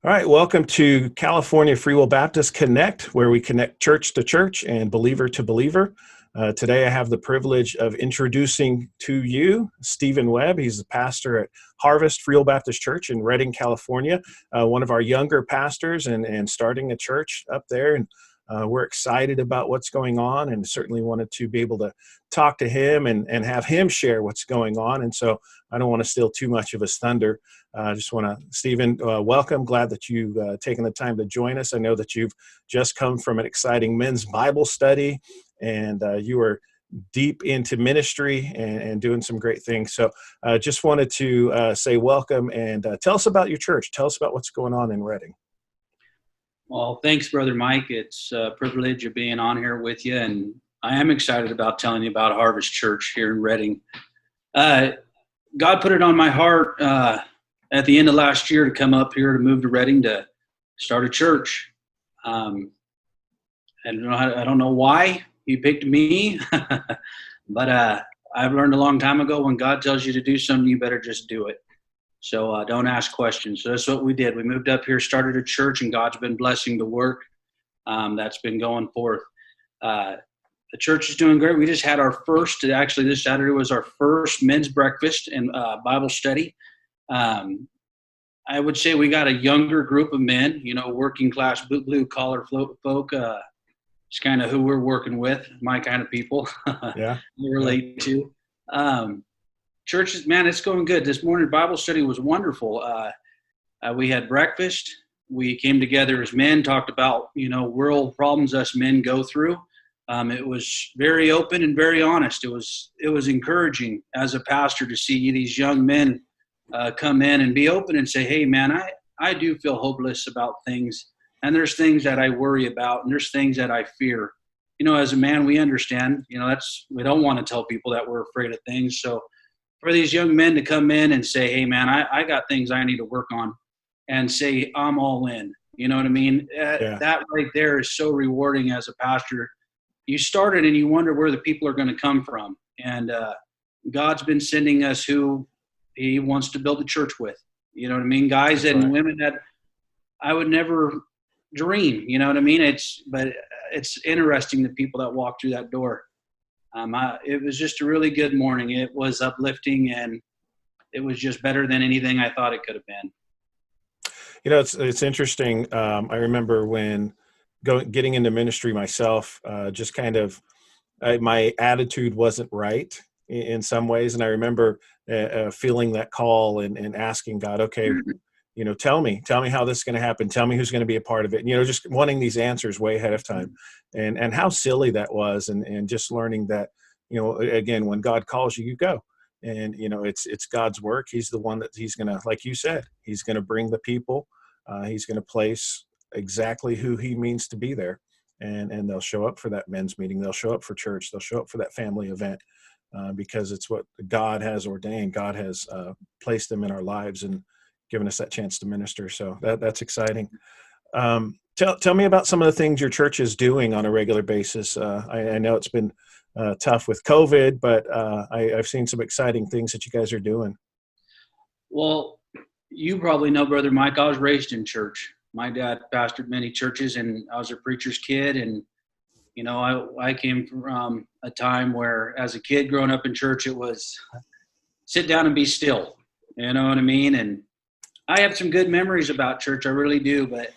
All right, welcome to California Free Will Baptist Connect, where we connect church to church and believer to believer. Today I have the privilege of introducing to you Stephen Webb. He's the pastor at Harvest FWB Baptist Church in Redding, California, one of our younger pastors and starting a church up there. And we're excited about what's going on and certainly wanted to be able to talk to him and have him share what's going on. And so I don't want to steal too much of his thunder. I just want to, Stephen, welcome. Glad that you've taken the time to join us. I know that you've just come from an exciting men's Bible study, and you are deep into ministry and doing some great things. So just wanted to say welcome and tell us about your church. Tell us about what's going on in Redding. Well, thanks, Brother Mike. It's a privilege of being on here with you, and I am excited about telling you about Harvest Church here in Redding. God put it on my heart at the end of last year to come up here to move to Redding to start a church. I don't know why He picked me, but I've learned a long time ago when God tells you to do something, you better just do it. So don't ask questions. So that's what we did. We moved up here, started a church, and God's been blessing the work that's been going forth. The church is doing great. We just had our first, actually this Saturday was our first men's breakfast and Bible study. I would say we got a younger group of men, working class, blue collar folk. It's kind of who we're working with, my kind of people. Yeah. We relate to. Churches, man, it's going good. This morning Bible study was wonderful. We had breakfast. We came together as men, talked about, world problems us men go through. It was very open and very honest. It was encouraging as a pastor to see these young men come in and be open and say, hey, man, I do feel hopeless about things. And there's things that I worry about, and there's things that I fear. As a man, we understand, we don't want to tell people that we're afraid of things. So for these young men to come in and say, hey, man, I got things I need to work on, and say, I'm all in. You know what I mean? Yeah. That right there is so rewarding as a pastor. You started and you wonder where the people are going to come from. And God's been sending us who He wants to build a church with. You know what I mean? Guys That's and right. women that I would never dream. You know what I mean? But it's interesting, the people that walk through that door. It was just a really good morning. It was uplifting, and it was just better than anything I thought it could have been. It's interesting. I remember when getting into ministry myself, just kind of my attitude wasn't right in some ways. And I remember feeling that call and asking God, okay, tell me how this is going to happen. Tell me who's going to be a part of it. And, just wanting these answers way ahead of time, and how silly that was. And just learning that, again, when God calls you, you go. And, it's God's work. He's the one that He's going to, like you said, He's going to bring the people. He's going to place exactly who He means to be there. And they'll show up for that men's meeting. They'll show up for church. They'll show up for that family event because it's what God has ordained. God has placed them in our lives and given us that chance to minister. So that's exciting. Tell me about some of the things your church is doing on a regular basis. I know it's been tough with COVID, but I've seen some exciting things that you guys are doing. Well, you probably know, Brother Mike, I was raised in church. My dad pastored many churches, and I was a preacher's kid. And, I came from a time where, as a kid growing up in church, it was sit down and be still. You know what I mean? And I have some good memories about church. I really do. But,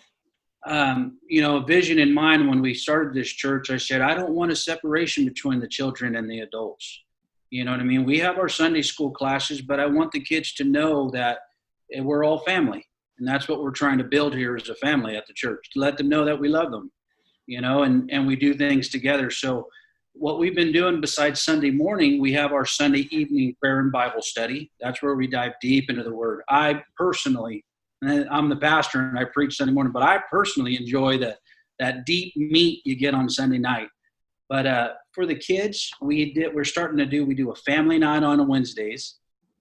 a vision in mind when we started this church, I said, I don't want a separation between the children and the adults. You know what I mean? We have our Sunday school classes, but I want the kids to know that we're all family. And that's what we're trying to build here as a family at the church, to let them know that we love them, and we do things together. So what we've been doing besides Sunday morning, we have our Sunday evening prayer and Bible study. That's where we dive deep into the Word. I personally, and I'm the pastor and I preach Sunday morning, but I personally enjoy that deep meat you get on Sunday night. But for the kids, we do a family night on Wednesdays,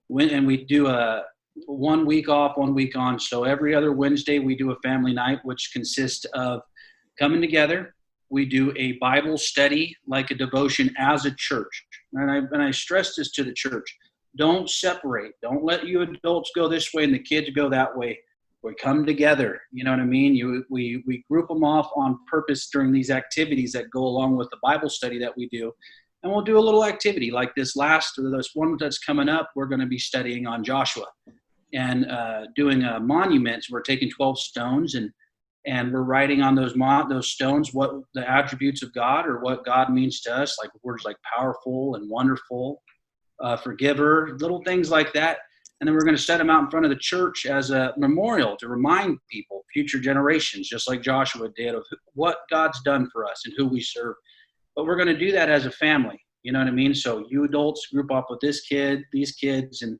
and we do a 1 week off, 1 week on. So every other Wednesday we do a family night, which consists of coming together. We do a Bible study, like a devotion as a church. And I stress this to the church. Don't separate. Don't let you adults go this way and the kids go that way. We come together, you know what I mean? We group them off on purpose during these activities that go along with the Bible study that we do. And we'll do a little activity like this one that's coming up. We're going to be studying on Joshua and doing a monument. We're taking 12 stones and we're writing on those stones what the attributes of God or what God means to us, like words like powerful and wonderful, forgiver, little things like that. And then we're going to set them out in front of the church as a memorial to remind people, future generations, just like Joshua did, of what God's done for us and who we serve. But we're going to do that as a family. You know what I mean? So you adults group up with these kids, and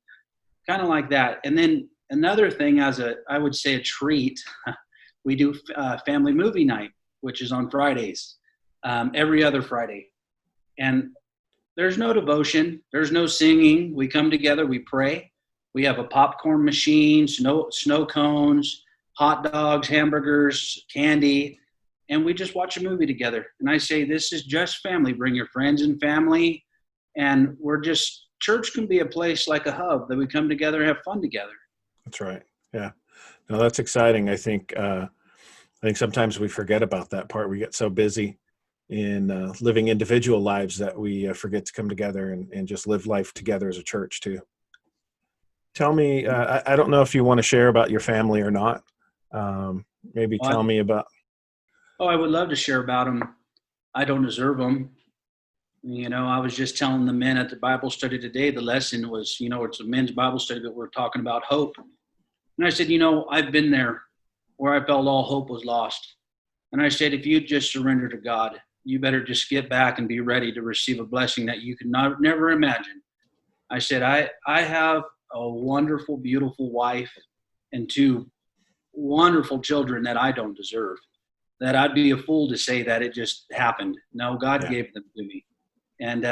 kind of like that. And then another thing, I would say a treat, we do family movie night, which is on Fridays, every other Friday. And there's no devotion. There's no singing. We come together. We pray. We have a popcorn machine, snow cones, hot dogs, hamburgers, candy, and we just watch a movie together. And I say, this is just family. Bring your friends and family. And church can be a place like a hub that we come together and have fun together. That's right. Yeah. No, that's exciting. I think sometimes we forget about that part. We get so busy in living individual lives that we forget to come together and just live life together as a church too. Tell me, I don't know if you want to share about your family or not. Maybe tell me about. Oh, I would love to share about them. I don't deserve them. I was just telling the men at the Bible study today, the lesson was, it's a men's Bible study, but we're talking about hope. And I said, I've been there where I felt all hope was lost. And I said, if you just surrender to God, you better just get back and be ready to receive a blessing that you could never imagine. I said, I have a wonderful, beautiful wife and 2 wonderful children that I don't deserve, that I'd be a fool to say that it just happened. No, God gave them to me. And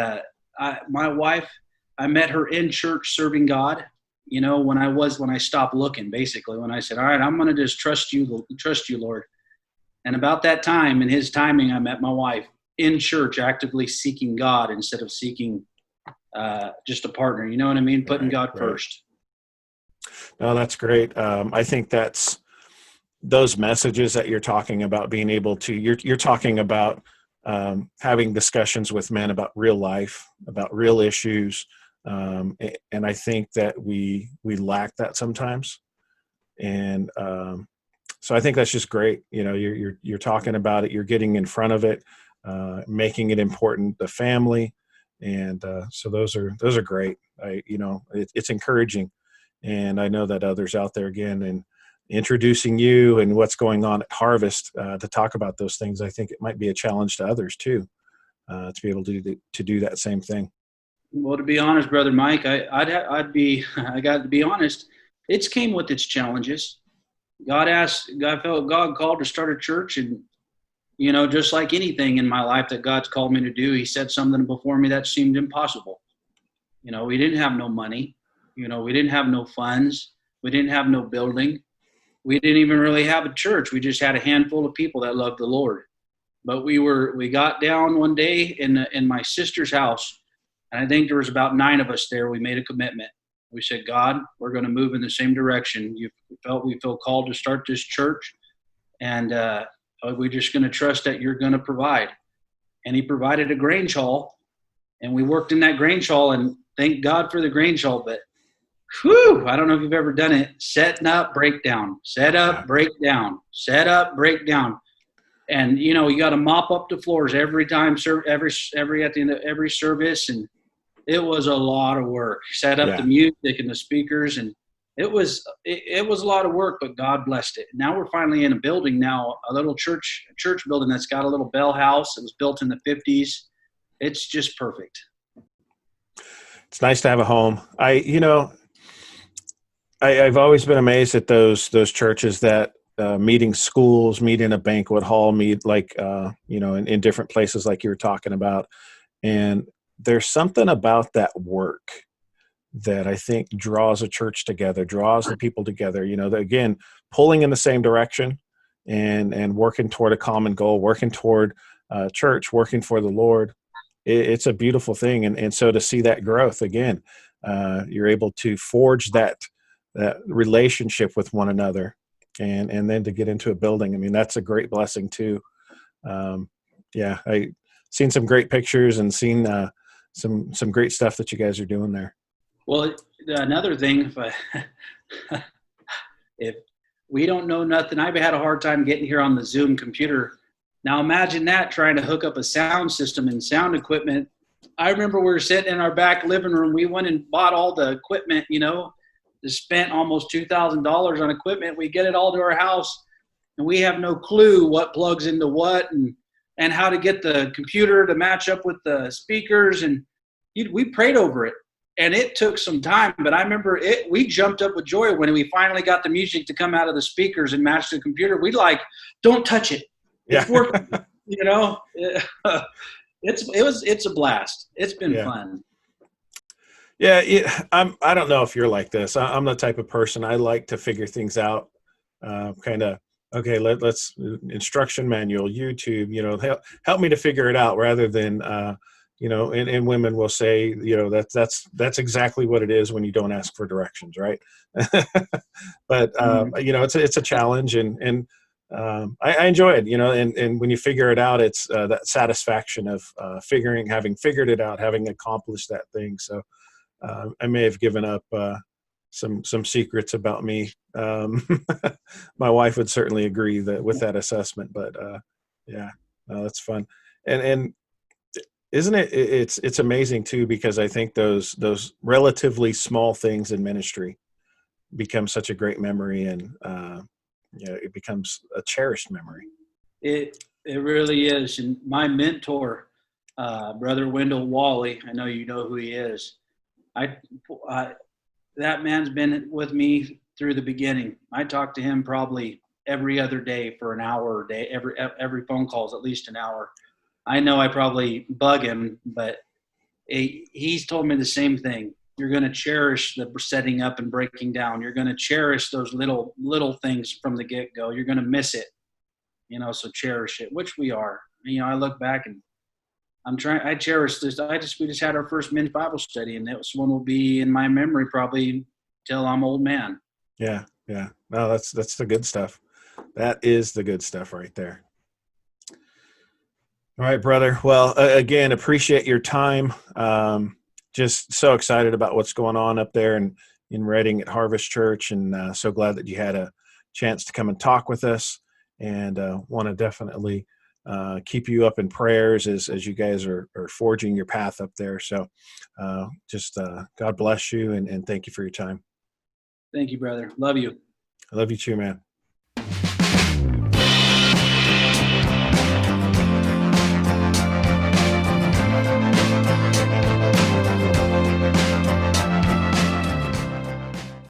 my wife, I met her in church serving God, when I stopped looking, basically, when I said, all right, I'm going to just trust you, Lord. And about that time, in his timing, I met my wife in church, actively seeking God instead of seeking just a partner. You know what I mean? Putting God first. No, that's great. I think that's those messages that you're talking about, being able to, you're talking about having discussions with men about real life, about real issues. And I think that we lack that sometimes. And so I think that's just great. You're talking about it, you're getting in front of it, making it important, the family. And so those are great. It's encouraging. And I know that others out there, again, and introducing you and what's going on at Harvest to talk about those things, I think it might be a challenge to others too, to be able to do that same thing. Well, to be honest, Brother Mike, I got to be honest, it came with its challenges. God felt God called to start a church, and just like anything in my life that God's called me to do, he said something before me that seemed impossible. We didn't have no money. We didn't have no funds. We didn't have no building. We didn't even really have a church. We just had a handful of people that loved the Lord. But we got down one day in my sister's house, and I think there was about 9 of us there. We made a commitment. We said, God, we're going to move in the same direction. We feel called to start this church, and we're just going to trust that you're going to provide. And he provided a Grange Hall, and we worked in that Grange Hall, and thank God for the Grange Hall. But I don't know if you've ever done it. Setting up, breakdown, set up, breakdown, set up, breakdown. And, you got to mop up the floors every time, every at the end of every service. And it was a lot of work. Set up the music and the speakers. And it was a lot of work, but God blessed it. Now we're finally in a building now, a little church building that's got a little bell house. It was built in the 50s. It's just perfect. It's nice to have a home. I've always been amazed at those churches that meeting schools, meet in a banquet hall, meet like in different places like you were talking about. And there's something about that work that I think draws a church together, draws the people together. Again, pulling in the same direction and working toward a common goal, working toward church, working for the Lord. It's a beautiful thing. And so to see that growth again, you're able to forge that relationship with one another. and then to get into a building. I mean, that's a great blessing too. Yeah, I seen some great pictures and seen some great stuff that you guys are doing there. Well, another thing, if we don't know nothing, I've had a hard time getting here on the Zoom computer. Now imagine that, trying to hook up a sound system and sound equipment. I remember we were sitting in our back living room. We went and bought all the equipment, spent almost $2,000 on equipment. We get it all to our house, and we have no clue what plugs into what and how to get the computer to match up with the speakers. And we prayed over it, and it took some time. But I remember we jumped up with joy when we finally got the music to come out of the speakers and match the computer. We don't touch it. It's working, It's a blast. It's been fun. Yeah, I don't know if you're like this. I'm the type of person, I like to figure things out. Kind of, okay, let's instruction manual, YouTube. Help me to figure it out, rather than and women will say, that's exactly what it is when you don't ask for directions, right? But it's a challenge, and I enjoy it, and when you figure it out, it's that satisfaction of having figured it out, having accomplished that thing. So I may have given up some secrets about me. My wife would certainly agree with that assessment, but that's fun. And isn't it? It's amazing too, because I think those relatively small things in ministry become such a great memory, and it becomes a cherished memory. It really is. And my mentor, Brother Wendell Wally, I know you know who he is. That man's been with me through the beginning. I talk to him probably every other day for an hour a day. Every phone call is at least an hour. I know I probably bug him, but he's told me the same thing. You're going to cherish the setting up and breaking down. You're going to cherish those little things from the get-go. You're going to miss it, so cherish it, which we are. I look back and I cherish this. We just had our first men's Bible study, and this one will be in my memory probably till I'm old man. Yeah. No, that's the good stuff. That is the good stuff right there. All right, brother. Well, again, appreciate your time. Just so excited about what's going on up there in Redding at Harvest Church, and so glad that you had a chance to come and talk with us, and want to definitely keep you up in prayers as you guys are forging your path up there. So God bless you, and thank you for your time. Thank you, brother. Love you. I love you too, man.